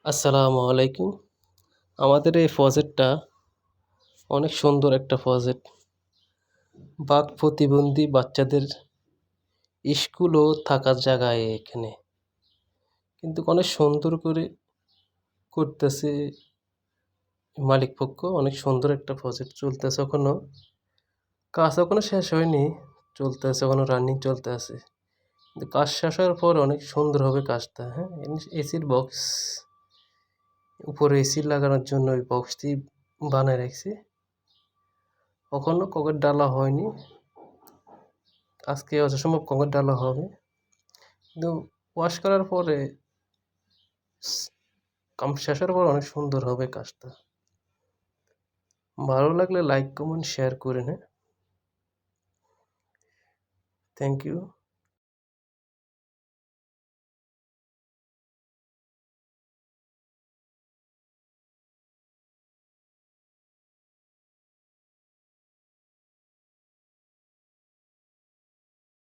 আসসালামু আলাইকুম। আমাদের এই প্রজেক্টটা অনেক সুন্দর একটা প্রজেক্ট। বাক প্রতিবন্ধী বাচ্চাদের স্কুল ও থাকার জায়গায় এখানে। কিন্তু অনেক সুন্দর করে করতেছে মালিকপক্ষ। অনেক সুন্দর একটা প্রজেক্ট চলতেছে এখনো। কাজ এখনো শেষ হয়নি, চলতেছে এখনো রানিং চলতে আছে। কিন্তু কাজ শেষ হওয়ার পর অনেক সুন্দর হবে কাজটা। হ্যাঁ, এসির বক্স উপরে এসি লাগানোর জন্য ওই বক্সটি বানায় রাখছি। এখনো কংক্রিট ডালা হয়নি। আজকে যথাসম্ভব কংক্রিট ডালা হবে। কিন্তু ওয়াশ করার পরে কাম শেষের পর অনেক সুন্দর হবে কাজটা। ভালো লাগলে লাইক কমেন্ট শেয়ার করে নে। Thank you.